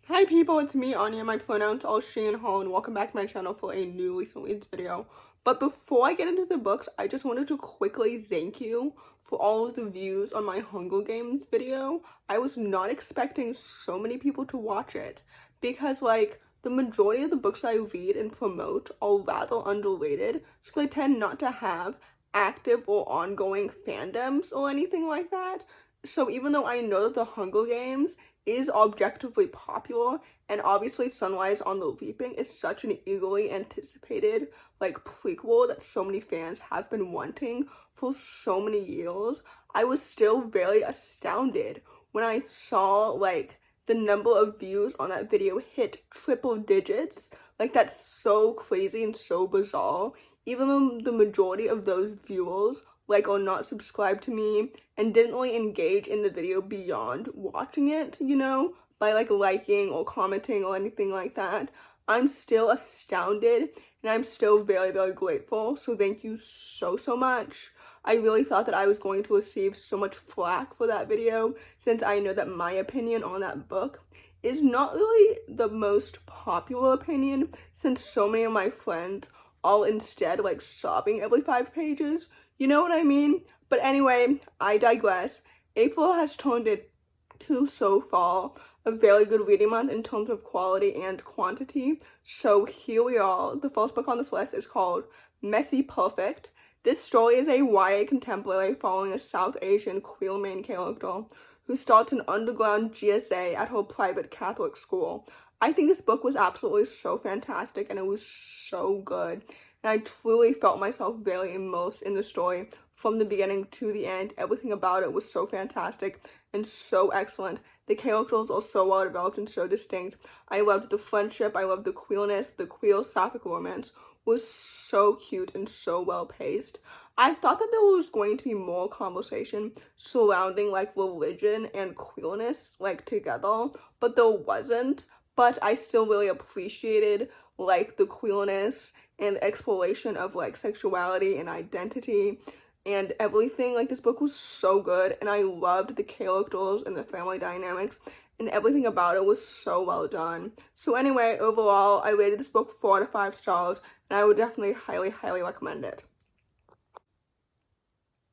Hi people, it's me, Anja. My pronouns are she and her, and welcome back to my channel for a new recent reads video. But before I get into the books, I just wanted to quickly thank you for all of the views on my Hunger Games video. I was not expecting so many people to watch it because, like, the majority of the books I read and promote are rather underrated, so they tend not to have active or ongoing fandoms or anything like that. So even though I know that the Hunger Games is objectively popular, and obviously Sunrise on the Reaping is such an eagerly anticipated like prequel that so many fans have been wanting for so many years, I was still very astounded when I saw like the number of views on that video hit triple digits. Like, that's so crazy and so bizarre. Even though the majority of those viewers like are not subscribed to me and didn't really engage in the video beyond watching it, you know, by like liking or commenting or anything like that, I'm still astounded and I'm still very, very grateful. So thank you so much. I really thought that I was going to receive so much flack for that video, since I know that my opinion on that book is not really the most popular opinion, since so many of my friends are instead like sobbing every 5 pages. You know what I mean? But anyway, I digress. April has turned into so far a very good reading month in terms of quality and quantity. So here we are. The first book on this list is called Messy Perfect. This story is a YA contemporary following a South Asian queer main character who starts an underground GSA at her private Catholic school. I think this book was absolutely so fantastic and it was so good. And I truly felt myself very immersed in the story from the beginning to the end. Everything about it was so fantastic and so excellent. The characters are so well developed and so distinct. I loved the friendship, I loved the queerness, the queer sapphic romance was so cute and so well paced. I thought that there was going to be more conversation surrounding like religion and queerness like together, but there wasn't. But I still really appreciated like the queerness and the exploration of like sexuality and identity and everything. Like, this book was so good and I loved the characters and the family dynamics and everything about it was so well done. So anyway, overall, I rated this book 4 out of 5 stars and I would definitely highly recommend it.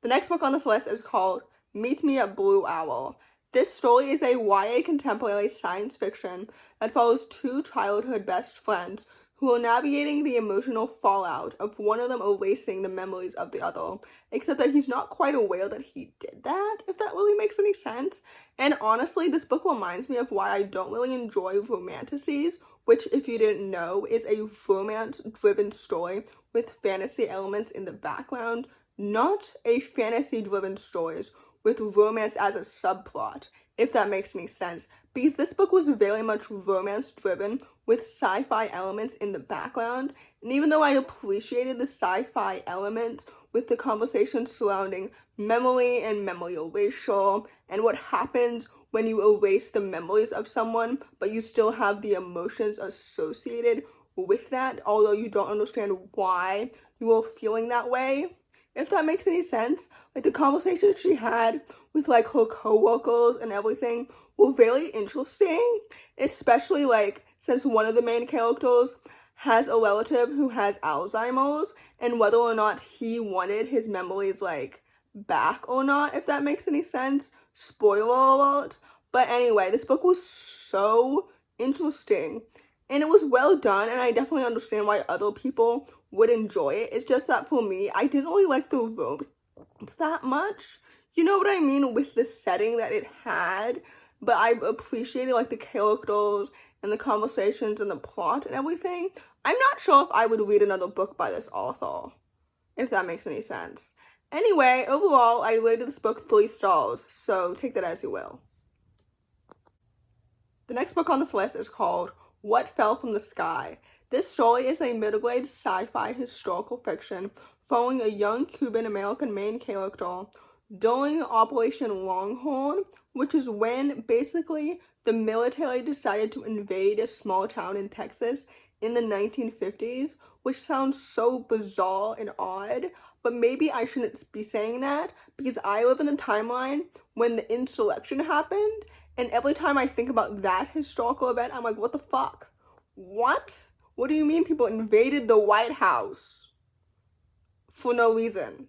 The next book on this list is called Meet Me at Blue Owl. This story is a YA contemporary science fiction that follows 2 childhood best friends who are navigating the emotional fallout of one of them erasing the memories of the other, except that he's not quite aware that he did that, if that really makes any sense. And honestly, this book reminds me of why I don't really enjoy romanticises, which, if you didn't know, is a romance-driven story with fantasy elements in the background, not a fantasy-driven stories with romance as a subplot, if that makes any sense. Because this book was very much romance-driven with sci-fi elements in the background. And even though I appreciated the sci-fi elements with the conversation surrounding memory and memory erasure and what happens when you erase the memories of someone, but you still have the emotions associated with that, although you don't understand why you are feeling that way, if that makes any sense. Like, the conversations she had with like her co-workers and everything were very interesting, especially like since one of the main characters has a relative who has Alzheimer's and whether or not he wanted his memories like back or not, if that makes any sense. Spoiler alert. But anyway, this book was so interesting and it was well done, and I definitely understand why other people would enjoy it. It's just that for me, I didn't really like the romance that much. You know what I mean? With the setting that it had. But I appreciated like the characters and the conversations and the plot and everything. I'm not sure if I would read another book by this author, if that makes any sense. Anyway, overall, I rated this book 3 stars, so take that as you will. The next book on this list is called What Fell from the Sky. This story is a middle-grade sci-fi historical fiction following a young Cuban-American main character during Operation Longhorn, which is when basically the military decided to invade a small town in Texas in the 1950s, which sounds so bizarre and odd, but maybe I shouldn't be saying that because I live in the timeline when the insurrection happened, And every time I think about that historical event, I'm like, what the fuck? What? What do you mean people invaded the White House for no reason?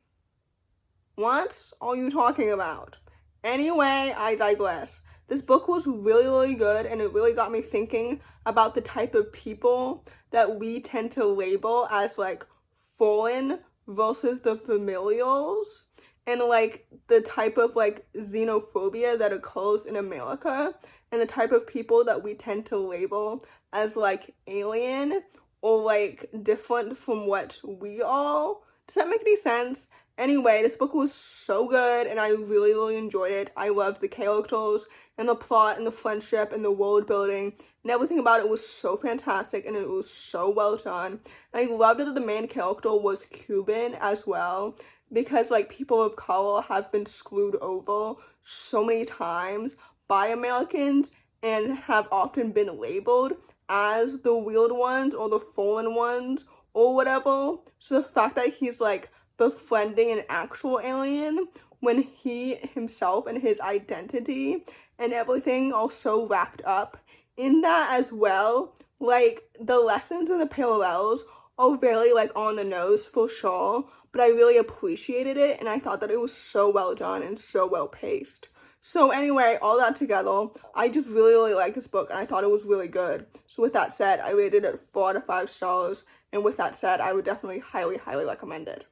What are you talking about? Anyway, I digress. This book was really, really good, and it really got me thinking about the type of people that we tend to label as, like, foreign versus the familials, and, like, the type of, like, xenophobia that occurs in America, and the type of people that we tend to label as, like, alien or, like, different from what we are. Does that make any sense? Anyway, this book was so good, and I really, really enjoyed it. I loved the characters, and the plot, and the friendship, and the world building, and everything about it was so fantastic, and it was so well done. And I loved that the main character was Cuban as well, because, like, people of color have been screwed over so many times by Americans, and have often been labeled as the weird ones, or the foreign ones, or whatever. So the fact that he's, like, befriending an actual alien when he himself and his identity and everything are so wrapped up in that as well. Like, the lessons and the parallels are very, like, on the nose for sure, but I really appreciated it, and I thought that it was so well done and so well paced. So anyway, all that together, I just really, really liked this book, and I thought it was really good. So with that said, I rated it 4 out of 5 stars, and with that said, I would definitely highly, highly recommend it.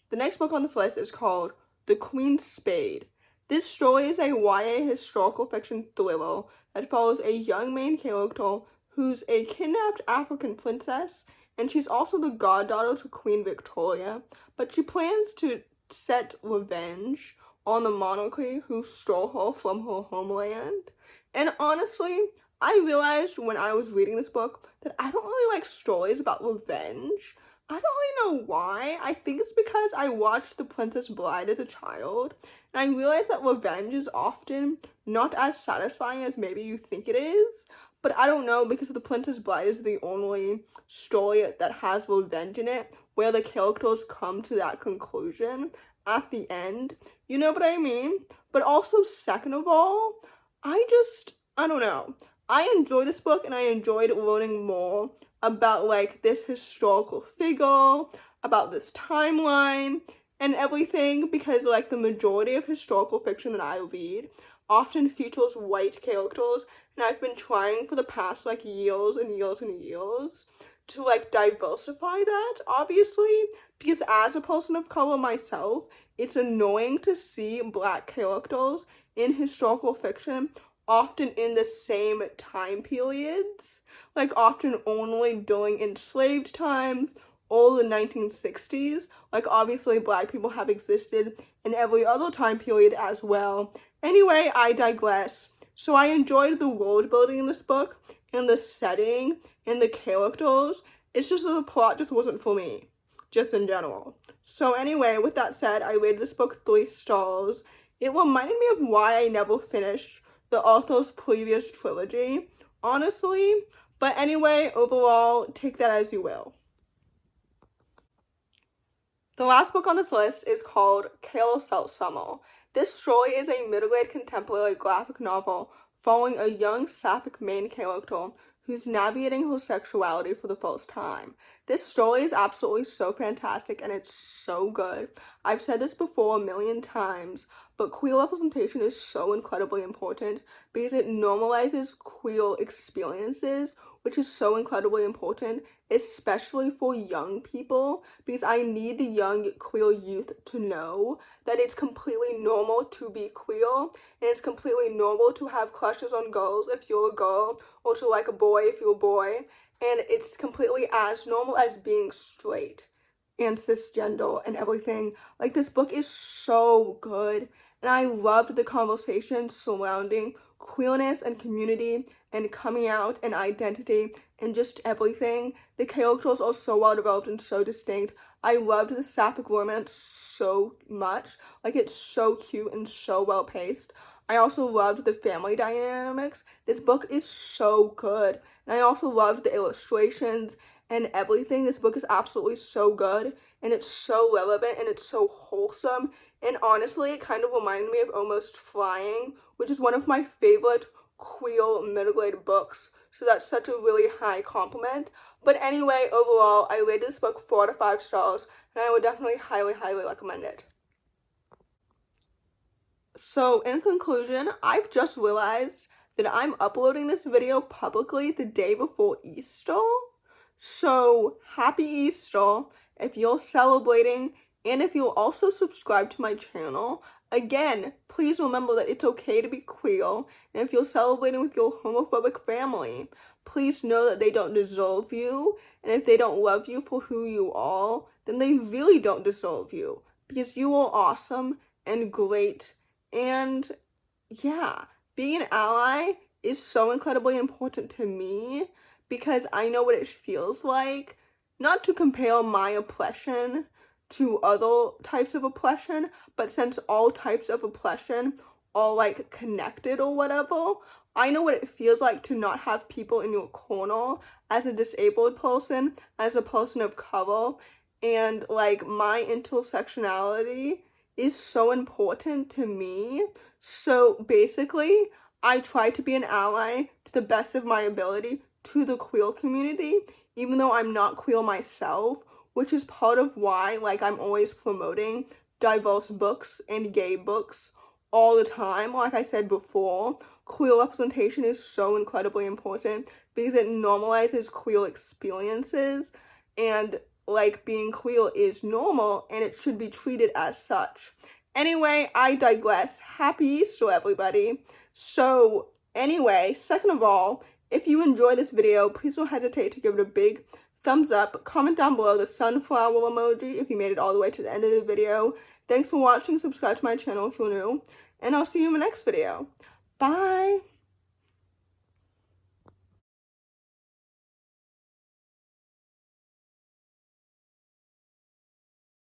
The next book on this list is called The Queen's Spade. This story is a YA historical fiction thriller that follows a young main character who's a kidnapped African princess, and she's also the goddaughter to Queen Victoria, but she plans to set revenge on the monarchy who stole her from her homeland. And honestly, I realized when I was reading this book that I don't really like stories about revenge. I don't really know why. I think it's because I watched The Princess Bride as a child, and I realized that revenge is often not as satisfying as maybe you think it is. But I don't know, because The Princess Bride is the only story that has revenge in it, where the characters come to that conclusion at the end. You know what I mean? But also, second of all, I don't know. I enjoyed this book, and I enjoyed learning more about, like, this historical figure, about this timeline, and everything, because, like, the majority of historical fiction that I read often features white characters, and I've been trying for the past, like, years and years and years to, like, diversify that, obviously, because as a person of color myself, it's annoying to see black characters in historical fiction often in the same time periods, like, often only during enslaved times or the 1960s. Like, obviously, black people have existed in every other time period as well. Anyway, I digress. So I enjoyed the world building in this book, and the setting, and the characters. It's just that the plot just wasn't for me, just in general. So anyway, with that said, I rated this book 3 stars. It reminded me of why I never finished the author's previous trilogy, honestly. But anyway, overall, take that as you will. The last book on this list is called Carousel Summer. This story is a middle-grade contemporary graphic novel following a young sapphic main character who's navigating her sexuality for the first time. This story is absolutely so fantastic, and it's so good. I've said this before a million times, but queer representation is so incredibly important because it normalizes queer experiences, which is so incredibly important, especially for young people, because I need the young queer youth to know that it's completely normal to be queer, and it's completely normal to have crushes on girls if you're a girl, or to like a boy if you're a boy, and it's completely as normal as being straight and cisgender and everything. Like, this book is so good, and I loved the conversation surrounding queerness and community and coming out and identity and just everything. The characters are so well developed and so distinct. I loved the sapphic romance so much. Like, it's so cute and so well paced. I also loved the family dynamics. This book is so good. And I also loved the illustrations and everything. This book is absolutely so good, and it's so relevant, and it's so wholesome, And honestly, it kind of reminded me of Almost Flying, which is one of my favorite queer middle grade books. So that's such a really high compliment. But anyway, overall, I rated this book 4 out of 5 stars, and I would definitely highly, highly recommend it. So in conclusion, I've just realized that I'm uploading this video publicly the day before Easter. So happy Easter if you're celebrating, and if you'll also subscribe to my channel. Again, please remember that it's okay to be queer, and if you're celebrating with your homophobic family, please know that they don't deserve you, and if they don't love you for who you are, then they really don't deserve you, because you are awesome and great, and yeah, being an ally is so incredibly important to me, because I know what it feels like, not to compare my oppression to other types of oppression, but since all types of oppression are like connected or whatever, I know what it feels like to not have people in your corner as a disabled person, as a person of color, and like my intersectionality is so important to me. So basically, I try to be an ally to the best of my ability to the queer community, even though I'm not queer myself, which is part of why, like, I'm always promoting diverse books and gay books all the time. Like I said before, queer representation is so incredibly important because it normalizes queer experiences, and, like, being queer is normal, and it should be treated as such. Anyway, I digress. Happy Easter, everybody. So, anyway, second of all, if you enjoyed this video, please don't hesitate to give it a big thumbs up. Comment down below the sunflower emoji if you made it all the way to the end of the video. Thanks for watching. Subscribe to my channel if you're new, and I'll see you in my next video. Bye!